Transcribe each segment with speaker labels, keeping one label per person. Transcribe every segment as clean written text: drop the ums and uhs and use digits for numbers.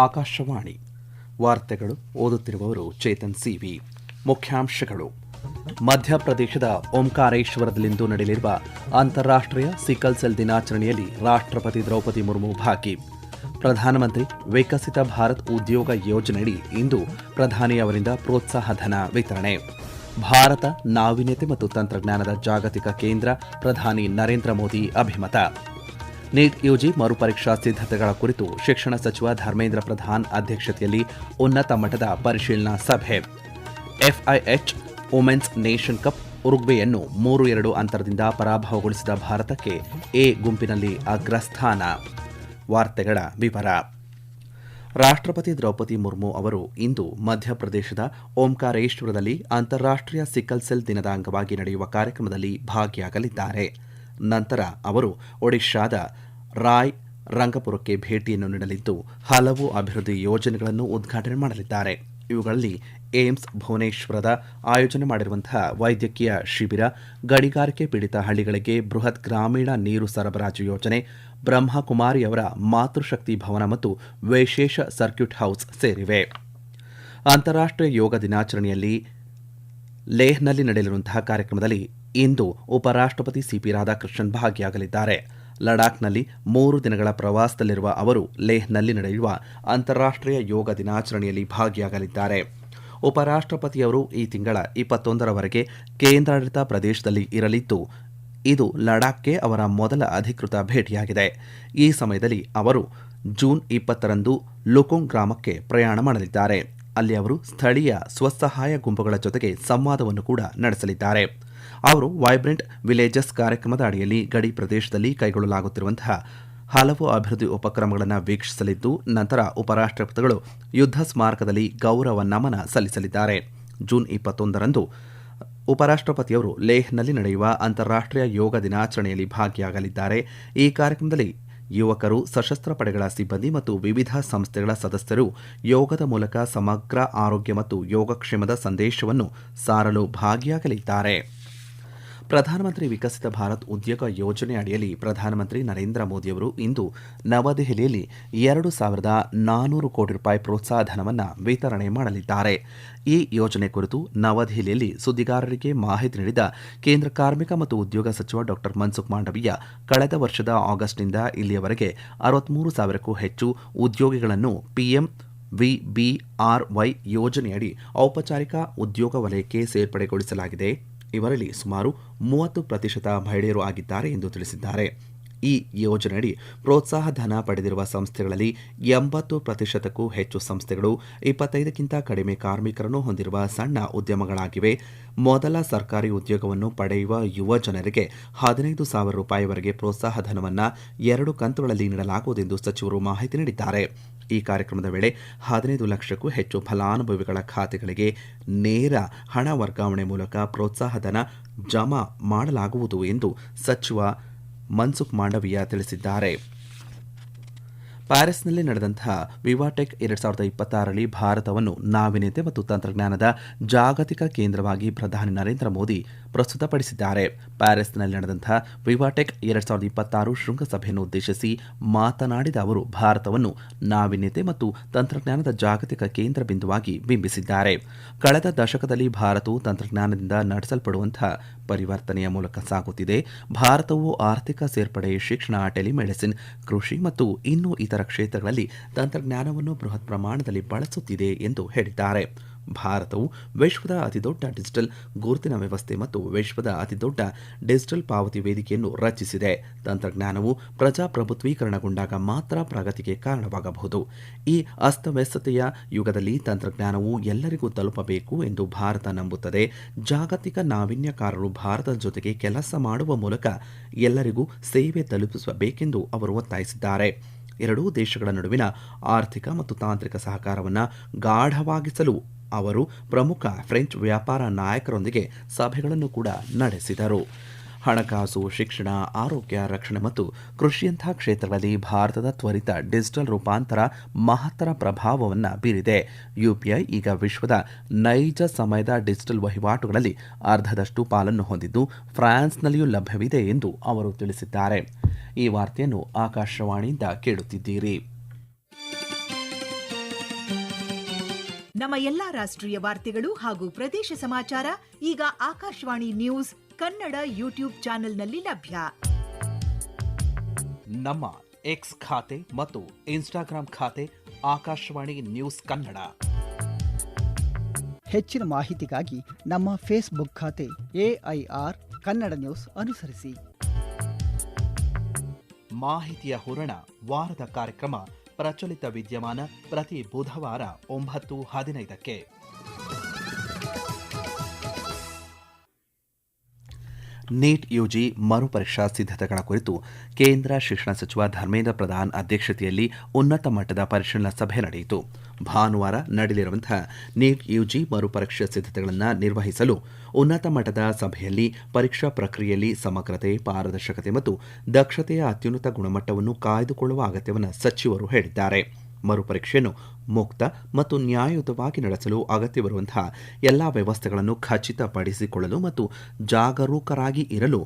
Speaker 1: ಆಕಾಶವಾಣಿ ವಾರ್ತೆಗಳು ಓದುತ್ತಿರುವವರು ಚೇತನ್ ಸಿವಿ. ಮುಖ್ಯಾಂಶಗಳು: ಮಧ್ಯಪ್ರದೇಶದ ಓಂಕಾರೇಶ್ವರದಲ್ಲಿಂದು ನಡೆಯಲಿರುವ ಅಂತಾರಾಷ್ಟ್ರೀಯ ಸಿಕಲ್ ಸೆಲ್ ದಿನಾಚರಣೆಯಲ್ಲಿ ರಾಷ್ಟ್ರಪತಿ ದ್ರೌಪದಿ ಮುರ್ಮು ಭಾಗಿ. ಪ್ರಧಾನಮಂತ್ರಿ ವಿಕಸಿತ ಭಾರತ್ ಉದ್ಯೋಗ ಯೋಜನೆಯಡಿ ಇಂದು ಪ್ರಧಾನಿ ಅವರಿಂದ ಪ್ರೋತ್ಸಾಹ ಧನ ವಿತರಣೆ. ಭಾರತ ನಾವೀನ್ಯತೆ ಮತ್ತು ತಂತ್ರಜ್ಞಾನದ ಜಾಗತಿಕ ಕೇಂದ್ರ, ಪ್ರಧಾನಿ ನರೇಂದ್ರ ಮೋದಿ ಅಭಿಮತ. ನೀಟ್ ಯುಜಿ ಮರುಪರೀಕ್ಷಾ ಸಿದ್ಧತೆಗಳ ಕುರಿತು ಶಿಕ್ಷಣ ಸಚಿವ ಧರ್ಮೇಂದ್ರ ಪ್ರಧಾನ್ ಅಧ್ಯಕ್ಷತೆಯಲ್ಲಿ ಉನ್ನತ ಮಟ್ಟದ ಪರಿಶೀಲನಾ ಸಭೆ. ಎಫ್ಐಎಚ್ ವುಮೆನ್ಸ್ ನೇಷನ್ ಕಪ್ ಉರುಗ್ವೆಯನ್ನು 3-2 ಅಂತರದಿಂದ ಪರಾಭವಗೊಳಿಸಿದ ಭಾರತಕ್ಕೆ ಎ ಗುಂಪಿನಲ್ಲಿ ಅಗ್ರಸ್ಥಾನ. ವಾರ್ತೆಗಳ ವಿವರ. ರಾಷ್ಟ್ರಪತಿ ದ್ರೌಪದಿ ಮುರ್ಮು ಅವರು ಇಂದು ಮಧ್ಯಪ್ರದೇಶದ ಓಂಕಾರೇಶ್ವರದಲ್ಲಿ ಅಂತಾರಾಷ್ಟ್ರೀಯ ಸಿಕಲ್ ಸೆಲ್ ದಿನದ ಅಂಗವಾಗಿ ನಡೆಯುವ ಕಾರ್ಯಕ್ರಮದಲ್ಲಿ ಭಾಗಿಯಾಗಲಿದ್ದಾರೆ. ನಂತರ ಅವರು ಒಡಿಶಾದ ರಾಯ್ ರಂಗಪುರಕ್ಕೆ ಭೇಟಿಯನ್ನು ನೀಡಲಿದ್ದು ಹಲವು ಅಭಿವೃದ್ಧಿ ಯೋಜನೆಗಳನ್ನು ಉದ್ಘಾಟನೆ ಮಾಡಲಿದ್ದಾರೆ. ಇವುಗಳಲ್ಲಿ ಏಮ್ಸ್ ಭುವನೇಶ್ವರದ ಆಯೋಜನೆ ಮಾಡಿರುವಂತಹ ವೈದ್ಯಕೀಯ ಶಿಬಿರ, ಗಣಿಗಾರಿಕೆ ಪೀಡಿತ ಹಳ್ಳಿಗಳಿಗೆ ಬೃಹತ್ ಗ್ರಾಮೀಣ ನೀರು ಸರಬರಾಜು ಯೋಜನೆ, ಬ್ರಹ್ಮಕುಮಾರಿಯವರ ಮಾತೃಶಕ್ತಿ ಭವನ ಮತ್ತು ವಿಶೇಷ ಸರ್ಕ್ಯೂಟ್ ಹೌಸ್ ಸೇರಿವೆ. ಅಂತಾರಾಷ್ಟ್ರೀಯ ಯೋಗ ದಿನಾಚರಣೆಯಲ್ಲಿ ಲೇಹ್ನಲ್ಲಿ ನಡೆಯಲಿರುವಂತಹ ಕಾರ್ಯಕ್ರಮದಲ್ಲಿ ಇಂದು ಉಪರಾಷ್ಟ್ರಪತಿ ಸಿಪಿ ರಾಧಾಕೃಷ್ಣನ್ ಭಾಗಿಯಾಗಲಿದ್ದಾರೆ. ಲಡಾಖ್ನಲ್ಲಿ 3 ದಿನಗಳ ಪ್ರವಾಸದಲ್ಲಿರುವ ಅವರು ಲೇಹ್ನಲ್ಲಿ ನಡೆಯುವ ಅಂತಾರಾಷ್ಟ್ರೀಯ ಯೋಗ ದಿನಾಚರಣೆಯಲ್ಲಿ ಭಾಗಿಯಾಗಲಿದ್ದಾರೆ. ಉಪರಾಷ್ಟ್ರಪತಿಯವರು ಈ ತಿಂಗಳ 21ರವರೆಗೆ ಕೇಂದ್ರಾಡಳಿತ ಪ್ರದೇಶದಲ್ಲಿ ಇರಲಿದ್ದು, ಇದು ಲಡಾಖ್ಗೆ ಅವರ ಮೊದಲ ಅಧಿಕೃತ ಭೇಟಿಯಾಗಿದೆ. ಈ ಸಮಯದಲ್ಲಿ ಅವರು ಜೂನ್ 20ರಂದು ಲುಕುಂಗ್ ಗ್ರಾಮಕ್ಕೆ ಪ್ರಯಾಣ ಮಾಡಲಿದ್ದಾರೆ. ಅಲ್ಲಿ ಅವರು ಸ್ಥಳೀಯ ಸ್ವಸಹಾಯ ಗುಂಪುಗಳ ಜೊತೆಗೆ ಸಂವಾದವನ್ನು ಕೂಡ ನಡೆಸಲಿದ್ದಾರೆ. ಅವರು ವೈಬ್ರೆಂಟ್ ವಿಲೇಜಸ್ ಕಾರ್ಯಕ್ರಮದ ಅಡಿಯಲ್ಲಿ ಗಡಿ ಪ್ರದೇಶದಲ್ಲಿ ಕೈಗೊಳ್ಳಲಾಗುತ್ತಿರುವಂತಹ ಹಲವು ಅಭಿವೃದ್ಧಿ ಉಪಕ್ರಮಗಳನ್ನು ವೀಕ್ಷಿಸಲಿದ್ದು, ನಂತರ ಉಪರಾಷ್ಟ್ರಪತಿಗಳು ಯುದ್ಧ ಸ್ಮಾರಕದಲ್ಲಿ ಗೌರವ ನಮನ ಸಲ್ಲಿಸಲಿದ್ದಾರೆ. ಜೂನ್ 21ರಂದು ಉಪರಾಷ್ಟ್ರಪತಿಯವರು ಲೇಹ್ನಲ್ಲಿ ನಡೆಯುವ ಅಂತಾರಾಷ್ಟ್ರೀಯ ಯೋಗ ದಿನಾಚರಣೆಯಲ್ಲಿ ಭಾಗಿಯಾಗಲಿದ್ದಾರೆ. ಈ ಕಾರ್ಯಕ್ರಮದಲ್ಲಿ ಯುವಕರು, ಸಶಸ್ತ್ರ ಪಡೆಗಳ ಸಿಬ್ಬಂದಿ ಮತ್ತು ವಿವಿಧ ಸಂಸ್ಥೆಗಳ ಸದಸ್ಯರು ಯೋಗದ ಮೂಲಕ ಸಮಗ್ರ ಆರೋಗ್ಯ ಮತ್ತು ಯೋಗಕ್ಷೇಮದ ಸಂದೇಶವನ್ನು ಸಾರಲು ಭಾಗಿಯಾಗಲಿದ್ದಾರೆ. ಪ್ರಧಾನಮಂತ್ರಿ ವಿಕಸಿತ ಭಾರತ್ ಉದ್ಯೋಗ ಯೋಜನೆ ಅಡಿಯಲ್ಲಿ ಪ್ರಧಾನಮಂತ್ರಿ ನರೇಂದ್ರ ಮೋದಿಯವರು ಇಂದು ನವದೆಹಲಿಯಲ್ಲಿ 2,400 ಕೋಟಿ ರೂಪಾಯಿ ಪ್ರೋತ್ಸಾಹ ಧನವನ್ನು ವಿತರಣೆ ಮಾಡಲಿದ್ದಾರೆ. ಈ ಯೋಜನೆ ಕುರಿತು ನವದೆಹಲಿಯಲ್ಲಿ ಸುದ್ದಿಗಾರರಿಗೆ ಮಾಹಿತಿ ನೀಡಿದ ಕೇಂದ್ರ ಕಾರ್ಮಿಕ ಮತ್ತು ಉದ್ಯೋಗ ಸಚಿವ ಡಾ ಮನ್ಸುಖ್ ಮಾಂಡವೀಯ, ಕಳೆದ ವರ್ಷದ ಆಗಸ್ಟ್ನಿಂದ ಇಲ್ಲಿಯವರೆಗೆ 63,000ಕ್ಕೂ ಹೆಚ್ಚು ಉದ್ಯೋಗಿಗಳನ್ನು PMVBRY ಯೋಜನೆಯಡಿ ಔಪಚಾರಿಕ ಉದ್ಯೋಗ ವಲಯಕ್ಕೆ ಸೇರ್ಪಡೆಗೊಳಿಸಲಾಗಿದೆ. ಇವರಲ್ಲಿ ಸುಮಾರು 30% ಮಹಿಳೆಯರು ಆಗಿದ್ದಾರೆ ಎಂದು ತಿಳಿಸಿದ್ದಾರೆ. ಈ ಯೋಜನೆಯಡಿ ಪ್ರೋತ್ಸಾಹ ಧನ ಪಡೆದಿರುವ ಸಂಸ್ಥೆಗಳಲ್ಲಿ 80%ಕ್ಕೂ ಹೆಚ್ಚು ಸಂಸ್ಥೆಗಳು 25ಕ್ಕಿಂತ ಕಡಿಮೆ ಕಾರ್ಮಿಕರನ್ನು ಹೊಂದಿರುವ ಸಣ್ಣ ಉದ್ಯಮಗಳಾಗಿವೆ. ಮೊದಲ ಸರ್ಕಾರಿ ಉದ್ಯೋಗವನ್ನು ಪಡೆಯುವ ಯುವ ಜನರಿಗೆ 15,000 ರೂಪಾಯಿವರೆಗೆ ಪ್ರೋತ್ಸಾಹ ಧನವನ್ನು 2 ಕಂತುಗಳಲ್ಲಿ ನೀಡಲಾಗುವುದೆಂದು ಸಚಿವರು ಮಾಹಿತಿ ನೀಡಿದ್ದಾರೆ. ಈ ಕಾರ್ಯಕ್ರಮದ ವೇಳೆ 15 ಲಕ್ಷಕ್ಕೂ ಹೆಚ್ಚು ಫಲಾನುಭವಿಗಳ ಖಾತೆಗಳಿಗೆ ನೇರ ಹಣ ವರ್ಗಾವಣೆ ಮೂಲಕ ಪ್ರೋತ್ಸಾಹ ಧನ ಜಮಾ ಮಾಡಲಾಗುವುದು ಎಂದು ಸಚಿವ ಮನ್ಸುಖ್ ಮಾಂಡವೀಯ ತಿಳಿಸಿದ್ದಾರೆ. ಪ್ಯಾರಿಸ್ನಲ್ಲಿ ನಡೆದಂತಹ ವಿವಾಟೆಕ್ 2026ರಲ್ಲಿ ಭಾರತವನ್ನು ನಾವೀನ್ಯತೆ ಮತ್ತು ತಂತ್ರಜ್ಞಾನದ ಜಾಗತಿಕ ಕೇಂದ್ರವಾಗಿ ಪ್ರಧಾನಿ ನರೇಂದ್ರ ಮೋದಿ ಪ್ರಸ್ತುತಪಡಿಸಿದ್ದಾರೆ. ಪ್ಯಾರಿಸ್ನಲ್ಲಿ ನಡೆದಂತಹ ವಿವಾಟೆಕ್ 2026 ಶೃಂಗಸಭೆಯನ್ನು ಉದ್ದೇಶಿಸಿ ಮಾತನಾಡಿದ ಅವರು ಭಾರತವನ್ನು ನಾವೀನ್ಯತೆ ಮತ್ತು ತಂತ್ರಜ್ಞಾನದ ಜಾಗತಿಕ ಕೇಂದ್ರ ಬಿಂದುವಾಗಿ ಬಿಂಬಿಸಿದ್ದಾರೆ. ಕಳೆದ ದಶಕದಲ್ಲಿ ಭಾರತವು ತಂತ್ರಜ್ಞಾನದಿಂದ ನಡೆಸಲ್ಪಡುವಂತಹ ಪರಿವರ್ತನೆಯ ಮೂಲಕ ಸಾಗುತ್ತಿದೆ. ಭಾರತವು ಆರ್ಥಿಕ ಸೇರ್ಪಡೆ, ಶಿಕ್ಷಣ, ಟೆಲಿಮೆಡಿಸಿನ್, ಕೃಷಿ ಮತ್ತು ಇನ್ನೂ ಇತರ ಕ್ಷೇತ್ರಗಳಲ್ಲಿ ತಂತ್ರಜ್ಞಾನವನ್ನು ಬೃಹತ್ ಪ್ರಮಾಣದಲ್ಲಿ ಬಳಸುತ್ತಿದೆ ಎಂದು ಹೇಳಿದ್ದಾರೆ. ಭಾರತವು ವಿಶ್ವದ ಅತಿದೊಡ್ಡ ಡಿಜಿಟಲ್ ಗುರುತಿನ ವ್ಯವಸ್ಥೆ ಮತ್ತು ವಿಶ್ವದ ಅತಿದೊಡ್ಡ ಡಿಜಿಟಲ್ ಪಾವತಿ ವೇದಿಕೆಯನ್ನು ರಚಿಸಿದೆ. ತಂತ್ರಜ್ಞಾನವು ಪ್ರಜಾಪ್ರಭುತ್ವೀಕರಣಗೊಂಡಾಗ ಮಾತ್ರ ಪ್ರಗತಿಗೆ ಕಾರಣವಾಗಬಹುದು. ಈ ಅಸ್ತವ್ಯಸ್ತತೆಯ ಯುಗದಲ್ಲಿ ತಂತ್ರಜ್ಞಾನವು ಎಲ್ಲರಿಗೂ ತಲುಪಬೇಕು ಎಂದು ಭಾರತ ನಂಬುತ್ತದೆ. ಜಾಗತಿಕ ನಾವೀನ್ಯಕಾರರು ಭಾರತದ ಜೊತೆಗೆ ಕೆಲಸ ಮಾಡುವ ಮೂಲಕ ಎಲ್ಲರಿಗೂ ಸೇವೆ ತಲುಪಿಸಬೇಕೆಂದು ಅವರು ಒತ್ತಾಯಿಸಿದ್ದಾರೆ. ಎರಡೂ ದೇಶಗಳ ನಡುವಿನ ಆರ್ಥಿಕ ಮತ್ತು ತಾಂತ್ರಿಕ ಸಹಕಾರವನ್ನು ಗಾಢವಾಗಿಸಲು ಅವರು ಪ್ರಮುಖ ಫ್ರೆಂಚ್ ವ್ಯಾಪಾರ ನಾಯಕರೊಂದಿಗೆ ಸಭೆಗಳನ್ನು ಕೂಡ ನಡೆಸಿದರು. ಹಣಕಾಸು, ಶಿಕ್ಷಣ, ಆರೋಗ್ಯ, ರಕ್ಷಣೆ ಮತ್ತು ಕೃಷಿಯಂತಹ ಕ್ಷೇತ್ರಗಳಲ್ಲಿ ಭಾರತದ ತ್ವರಿತ ಡಿಜಿಟಲ್ ರೂಪಾಂತರ ಮಹತ್ತರ ಪ್ರಭಾವವನ್ನು ಬೀರಿದೆ. ಯುಪಿಐ ಈಗ ವಿಶ್ವದ ನೈಜ ಸಮಯದ ಡಿಜಿಟಲ್ ವಹಿವಾಟುಗಳಲ್ಲಿ ಅರ್ಧದಷ್ಟು ಪಾಲನ್ನು ಹೊಂದಿದ್ದು, ಫ್ರಾನ್ಸ್ನಲ್ಲಿಯೂ ಲಭ್ಯವಿದೆ ಎಂದು ಅವರು ತಿಳಿಸಿದ್ದಾರೆ. ಈ ವಾರ್ತೆಯನ್ನು ಆಕಾಶವಾಣಿಯಿಂದ ಕೇಳುತ್ತಿದ್ದೀರಿ.
Speaker 2: ನಮ್ಮ ಎಲ್ಲಾ ರಾಷ್ಟ್ರೀಯ ವಾರ್ತೆಗಳು ಹಾಗೂ ಪ್ರದೇಶ ಸಮಾಚಾರ ಈಗ ಆಕಾಶವಾಣಿ ನ್ಯೂಸ್ ಕನ್ನಡ ಯೂಟ್ಯೂಬ್ ಚಾನೆಲ್ನಲ್ಲಿ ಲಭ್ಯ.
Speaker 1: ನಮ್ಮ ಎಕ್ಸ್ ಖಾತೆ ಮತ್ತು ಇನ್ಸ್ಟಾಗ್ರಾಂ ಖಾತೆ ಆಕಾಶವಾಣಿ ನ್ಯೂಸ್ ಕನ್ನಡ.
Speaker 3: ಹೆಚ್ಚಿನ ಮಾಹಿತಿಗಾಗಿ ನಮ್ಮ ಫೇಸ್ಬುಕ್ ಖಾತೆ AIR ಕನ್ನಡ ನ್ಯೂಸ್ ಅನುಸರಿಸಿ.
Speaker 1: ಮಾಹಿತಿಯ ಹೂರಣ ವಾರದ ಕಾರ್ಯಕ್ರಮ ಪ್ರಚಲಿತ ವಿದ್ಯಮಾನ ಪ್ರತಿ ಬುಧವಾರ 9:15. ನೀಟ್ ಯುಜಿ ಮರುಪರೀಕ್ಷಾ ಸಿದ್ಧತೆಗಳ ಕುರಿತು ಕೇಂದ್ರ ಶಿಕ್ಷಣ ಸಚಿವ ಧರ್ಮೇಂದ್ರ ಪ್ರಧಾನ್ ಅಧ್ಯಕ್ಷತೆಯಲ್ಲಿ ಉನ್ನತ ಮಟ್ಟದ ಪರಿಶೀಲನಾ ಸಭೆ ನಡೆಯಿತು. ಭಾನುವಾರ ನಡೆಯಲಿರುವಂತಹ ನೀಟ್ ಯುಜಿ ಮರುಪರೀಕ್ಷಾ ಸಿದ್ಧತೆಗಳನ್ನು ನಿರ್ವಹಿಸಲು ಉನ್ನತ ಮಟ್ಟದ ಸಭೆಯಲ್ಲಿ ಪರೀಕ್ಷಾ ಪ್ರಕ್ರಿಯೆಯಲ್ಲಿ ಸಮಗ್ರತೆ, ಪಾರದರ್ಶಕತೆ ಮತ್ತು ದಕ್ಷತೆಯ ಅತ್ಯುನ್ನತ ಗುಣಮಟ್ಟವನ್ನು ಕಾಯ್ದುಕೊಳ್ಳುವ ಅಗತ್ಯವನ್ನು ಸಚಿವರು ಹೇಳಿದ್ದಾರೆ. ಮರುಪರೀಕ್ಷೆಯನ್ನು ಮುಕ್ತ ಮತ್ತು ನ್ಯಾಯಯುತವಾಗಿ ನಡೆಸಲು ಅಗತ್ಯವಿರುವಂತಹ ಎಲ್ಲ ವ್ಯವಸ್ಥೆಗಳನ್ನು ಖಚಿತಪಡಿಸಿಕೊಳ್ಳಲು ಮತ್ತು ಜಾಗರೂಕರಾಗಿ ಇರಲು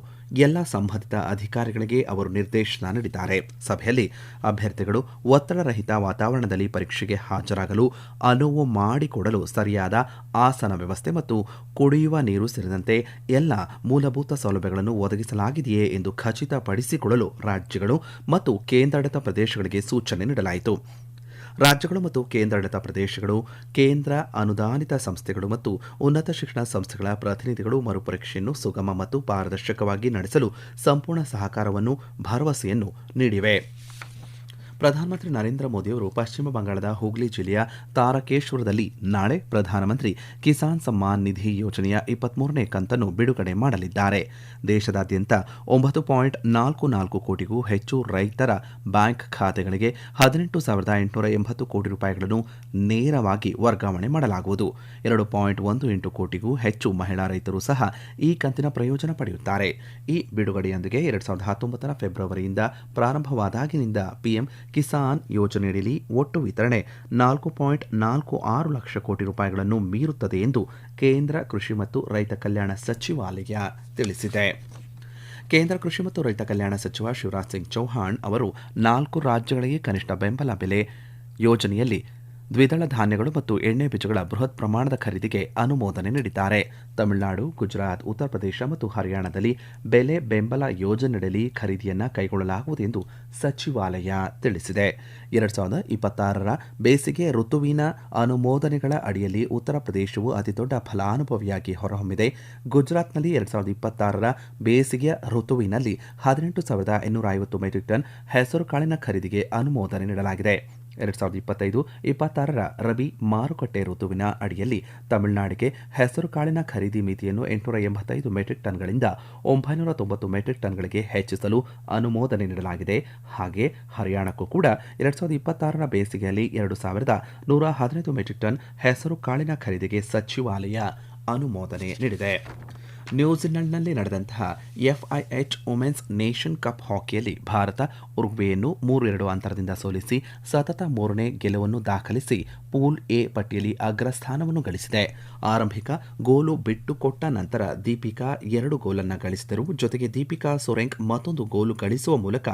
Speaker 1: ಎಲ್ಲ ಸಂಬಂಧಿತ ಅಧಿಕಾರಿಗಳಿಗೆ ಅವರು ನಿರ್ದೇಶನ ನೀಡಿದ್ದಾರೆ. ಸಭೆಯಲ್ಲಿ ಅಭ್ಯರ್ಥಿಗಳು ಒತ್ತಡರಹಿತ ವಾತಾವರಣದಲ್ಲಿ ಪರೀಕ್ಷೆಗೆ ಹಾಜರಾಗಲು ಅನುವು ಮಾಡಿಕೊಡಲು ಸರಿಯಾದ ಆಸನ ವ್ಯವಸ್ಥೆ ಮತ್ತು ಕುಡಿಯುವ ನೀರು ಸೇರಿದಂತೆ ಎಲ್ಲ ಮೂಲಭೂತ ಸೌಲಭ್ಯಗಳನ್ನು ಒದಗಿಸಲಾಗಿದೆಯೇ ಎಂದು ಖಚಿತಪಡಿಸಿಕೊಳ್ಳಲು ರಾಜ್ಯಗಳು ಮತ್ತು ಕೇಂದ್ರಾಡಳಿತ ಪ್ರದೇಶಗಳಿಗೆ ಸೂಚನೆ ನೀಡಲಾಯಿತು. ರಾಜ್ಯಗಳು ಮತ್ತು ಕೇಂದ್ರಾಡಳಿತ ಪ್ರದೇಶಗಳು, ಕೇಂದ್ರ ಅನುದಾನಿತ ಸಂಸ್ಥೆಗಳು ಮತ್ತು ಉನ್ನತ ಶಿಕ್ಷಣ ಸಂಸ್ಥೆಗಳ ಪ್ರತಿನಿಧಿಗಳು ಮರುಪರೀಕ್ಷೆಯನ್ನು ಸುಗಮ ಮತ್ತು ಪಾರದರ್ಶಕವಾಗಿ ನಡೆಸಲು ಸಂಪೂರ್ಣ ಸಹಕಾರವನ್ನು ಭರವಸೆಯನ್ನು ನೀಡಿವೆ. ಪ್ರಧಾನಮಂತ್ರಿ ನರೇಂದ್ರ ಮೋದಿಯವರು ಪಶ್ಚಿಮ ಬಂಗಾಳದ ಹೂಗ್ಲಿ ಜಿಲ್ಲೆಯ ತಾರಕೇಶ್ವರದಲ್ಲಿ ನಾಳೆ ಪ್ರಧಾನಮಂತ್ರಿ ಕಿಸಾನ್ ಸಮ್ಮಾನ್ ನಿಧಿ ಯೋಜನೆಯ 23ನೇ ಕಂತನ್ನು ಬಿಡುಗಡೆ ಮಾಡಲಿದ್ದಾರೆ. ದೇಶದಾದ್ಯಂತ 9.44 ಕೋಟಿಗೂ ಹೆಚ್ಚು ರೈತರ ಬ್ಯಾಂಕ್ ಖಾತೆಗಳಿಗೆ 18,880 ಕೋಟಿ ರೂಪಾಯಿಗಳನ್ನು ನೇರವಾಗಿ ವರ್ಗಾವಣೆ ಮಾಡಲಾಗುವುದು. 2.18 ಕೋಟಿಗೂ ಹೆಚ್ಚು ಮಹಿಳಾ ರೈತರು ಸಹ ಈ ಕಂತಿನ ಪ್ರಯೋಜನ ಪಡೆಯುತ್ತಾರೆ. ಈ ಬಿಡುಗಡೆಯೊಂದಿಗೆ 2019 ಫೆಬ್ರವರಿಯಿಂದ ಪ್ರಾರಂಭವಾದಾಗಿನಿಂದ ಪಿಎಂ ಕಿಸಾನ್ ಯೋಜನೆಯಡಿ ಒಟ್ಟು ವಿತರಣೆ 4.46 ಲಕ್ಷ ಕೋಟಿ ರೂಪಾಯಿಗಳನ್ನು ಮೀರುತ್ತದೆ ಎಂದು ಕೇಂದ್ರ ಕೃಷಿ ಮತ್ತು ರೈತ ಕಲ್ಯಾಣ ಸಚಿವಾಲಯ ತಿಳಿಸಿದೆ. ಕೇಂದ್ರ ಕೃಷಿ ಮತ್ತು ರೈತ ಕಲ್ಯಾಣ ಸಚಿವ ಶಿವರಾಜ್ ಸಿಂಗ್ ಚೌಹಾಣ್ ಅವರು 4 ರಾಜ್ಯಗಳಿಗೆ ಕನಿಷ್ಠ ಬೆಂಬಲ ಬೆಲೆ ಯೋಜನೆಯಲ್ಲಿ ದ್ವಿದಳ ಧಾನ್ಯಗಳು ಮತ್ತು ಎಣ್ಣೆ ಬೀಜಗಳ ಬೃಹತ್ ಪ್ರಮಾಣದ ಖರೀದಿಗೆ ಅನುಮೋದನೆ ನೀಡಿದ್ದಾರೆ. ತಮಿಳುನಾಡು, ಗುಜರಾತ್, ಉತ್ತರ ಪ್ರದೇಶ ಮತ್ತು ಹರಿಯಾಣದಲ್ಲಿ ಬೆಲೆ ಬೆಂಬಲ ಯೋಜನೆಯಡಿ ಖರೀದಿಯನ್ನು ಕೈಗೊಳ್ಳಲಾಗುವುದು ಎಂದು ಸಚಿವಾಲಯ ತಿಳಿಸಿದೆ. 2026ರ ಬೇಸಿಗೆ ಋತುವಿನ ಅನುಮೋದನೆಗಳ ಅಡಿಯಲ್ಲಿ ಉತ್ತರ ಪ್ರದೇಶವು ಅತಿದೊಡ್ಡ ಫಲಾನುಭವಿಯಾಗಿ ಹೊರಹೊಮ್ಮಿದೆ. ಗುಜರಾತ್ನಲ್ಲಿ 2026ರ ಬೇಸಿಗೆ ಋತುವಿನಲ್ಲಿ 18,850 ಮೆಟ್ರಿಕ್ ಟನ್ ಹೆಸರುಕಾಳಿನ ಖರೀದಿಗೆ ಅನುಮೋದನೆ ನೀಡಲಾಗಿದೆ. 2025-26ರ ರಬಿ ಮಾರುಕಟ್ಟೆ ಋತುವಿನ ಅಡಿಯಲ್ಲಿ ತಮಿಳುನಾಡಿಗೆ ಹೆಸರುಕಾಳಿನ ಖರೀದಿ ಮಿತಿಯನ್ನು 885 ಮೆಟ್ರಿಕ್ ಟನ್ಗಳಿಂದ 990 ಮೆಟ್ರಿಕ್ ಟನ್ಗಳಿಗೆ ಹೆಚ್ಚಿಸಲು ಅನುಮೋದನೆ ನೀಡಲಾಗಿದೆ. ಹಾಗೆ ಹರಿಯಾಣಕ್ಕೂ ಕೂಡ 2026ರ ಬೇಸಿಗೆಯಲ್ಲಿ 2,115 ಮೆಟ್ರಿಕ್ ಟನ್ ಹೆಸರುಕಾಳಿನ ಖರೀದಿಗೆ ಸಚಿವಾಲಯ ಅನುಮೋದನೆ ನೀಡಿದೆ. ನ್ಯೂಜಿಲೆಂಡ್ನಲ್ಲಿ ನಡೆದಂತಹ FIH ವುಮೆನ್ಸ್ ನೇಷನ್ ಕಪ್ ಹಾಕಿಯಲ್ಲಿ ಭಾರತ ಉರುಗ್ವೇಯನ್ನು 3-2 ಅಂತರದಿಂದ ಸೋಲಿಸಿ ಸತತ 3ನೇ ಗೆಲುವನ್ನು ದಾಖಲಿಸಿ ಪೂಲ್ ಎ ಪಟ್ಟಿಯಲ್ಲಿ ಅಗ್ರಸ್ಥಾನವನ್ನು ಗಳಿಸಿದೆ. ಆರಂಭಿಕ ಗೋಲು ಬಿಟ್ಟುಕೊಟ್ಟ ನಂತರ ದೀಪಿಕಾ 2 ಗೋಲನ್ನು ಗಳಿಸಿದರು. ಜೊತೆಗೆ ದೀಪಿಕಾ ಸೊರೆಂಗ್ ಮತ್ತೊಂದು ಗೋಲು ಗಳಿಸುವ ಮೂಲಕ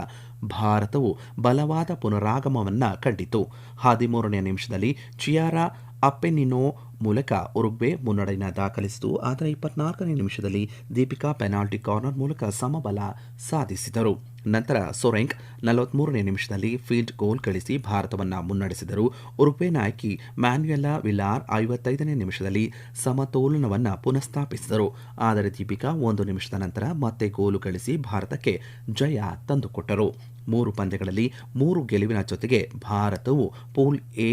Speaker 1: ಭಾರತವು ಬಲವಾದ ಪುನರಾಗಮನವನ್ನು ಕಂಡಿತು. 13ನೇ ನಿಮಿಷದಲ್ಲಿ ಚಿಯಾರಾ ಅಪ್ಪೆನಿನೋ ಮೂಲಕ ಉರುಗ್ವೆ ಮುನ್ನಡೆಯನ್ನು ದಾಖಲಿಸಿತು. ಆದರೆ 24ನೇ ನಿಮಿಷದಲ್ಲಿ ದೀಪಿಕಾ ಪೆನಾಲ್ಟಿ ಕಾರ್ನರ್ ಮೂಲಕ ಸಮಬಲ ಸಾಧಿಸಿದರು. ನಂತರ ಸೊರೆಂಗ್ 43ನೇ ನಿಮಿಷದಲ್ಲಿ ಫೀಲ್ಡ್ ಗೋಲ್ ಗಳಿಸಿ ಭಾರತವನ್ನು ಮುನ್ನಡೆಸಿದರು. ಉರುಗ್ವೆ ನಾಯಕಿ ಮ್ಯಾನ್ಯುಯೆಲಾ ವಿಲಾರ್ 55ನೇ ನಿಮಿಷದಲ್ಲಿ ಸಮತೋಲನವನ್ನು ಪುನಃಸ್ಥಾಪಿಸಿದರು. ಆದರೆ ದೀಪಿಕಾ 1 ನಿಮಿಷದ ನಂತರ ಮತ್ತೆ ಗೋಲು ಗಳಿಸಿ ಭಾರತಕ್ಕೆ ಜಯ ತಂದುಕೊಟ್ಟರು. 3 ಪಂದ್ಯಗಳಲ್ಲಿ 3 ಗೆಲುವಿನ ಜೊತೆಗೆ ಭಾರತವು ಪೂಲ್ ಎ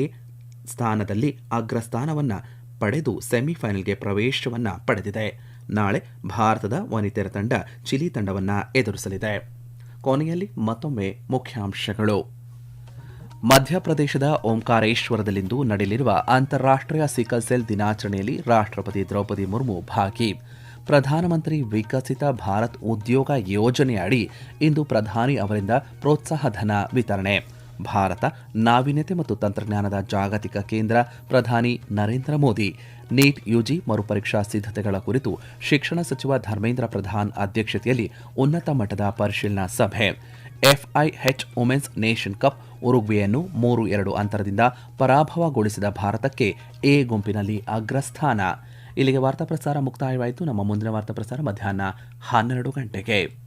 Speaker 1: ಸ್ಥಾನದಲ್ಲಿ ಅಗ್ರಸ್ಥಾನವನ್ನು ಪಡೆದು ಸೆಮಿಫೈನಲ್ಗೆ ಪ್ರವೇಶವನ್ನು ಪಡೆದಿದೆ. ನಾಳೆ ಭಾರತದ ವನಿತೆಯರ ತಂಡ ಚಿಲಿ ತಂಡವನ್ನು ಎದುರಿಸಲಿದೆ. ಕೊನೆಯಲ್ಲಿ ಮತ್ತೊಮ್ಮೆ ಮುಖ್ಯಾಂಶಗಳು. ಮಧ್ಯಪ್ರದೇಶದ ಓಂಕಾರೇಶ್ವರದಲ್ಲಿಂದು ನಡೆಯಲಿರುವ ಅಂತಾರಾಷ್ಟ್ರೀಯ ಸಿಕಲ್ ಸೆಲ್ ದಿನಾಚರಣೆಯಲ್ಲಿ ರಾಷ್ಟ್ರಪತಿ ದ್ರೌಪದಿ ಮುರ್ಮು ಭಾಗಿ. ಪ್ರಧಾನಮಂತ್ರಿ ವಿಕಸಿತ ಭಾರತ್ ಉದ್ಯೋಗ ಯೋಜನೆಯಡಿ ಇಂದು ಪ್ರಧಾನಿ ಅವರಿಂದ ಪ್ರೋತ್ಸಾಹ ಧನ ವಿತರಣೆ. ಭಾರತ ನಾವೀನ್ಯತೆ ಮತ್ತು ತಂತ್ರಜ್ಞಾನದ ಜಾಗತಿಕ ಕೇಂದ್ರ, ಪ್ರಧಾನಿ ನರೇಂದ್ರ ಮೋದಿ. ನೀಟ್ ಯುಜಿ ಮರುಪರೀಕ್ಷಾ ಸಿದ್ಧತೆಗಳ ಕುರಿತು ಶಿಕ್ಷಣ ಸಚಿವ ಧರ್ಮೇಂದ್ರ ಪ್ರಧಾನ್ ಅಧ್ಯಕ್ಷತೆಯಲ್ಲಿ ಉನ್ನತ ಮಟ್ಟದ ಪರಿಶೀಲನಾ ಸಭೆ. ಎಫ್ಐಎಚ್ ವುಮೆನ್ಸ್ ನೇಷನ್ ಕಪ್ ಉರುಗ್ವೆಯನ್ನು 3-2 ಅಂತರದಿಂದ ಪರಾಭವಗೊಳಿಸಿದ ಭಾರತಕ್ಕೆ ಎ ಗುಂಪಿನಲ್ಲಿ ಅಗ್ರಸ್ಥಾನ. ಇಲ್ಲಿಗೆ ವಾರ್ತಾ ಪ್ರಸಾರ ಮುಕ್ತಾಯವಾಯಿತು. ನಮ್ಮ ಮುಂದಿನ ವಾರ್ತಾ ಪ್ರಸಾರ ಮಧ್ಯಾಹ್ನ 12 ಗಂಟೆಗೆ.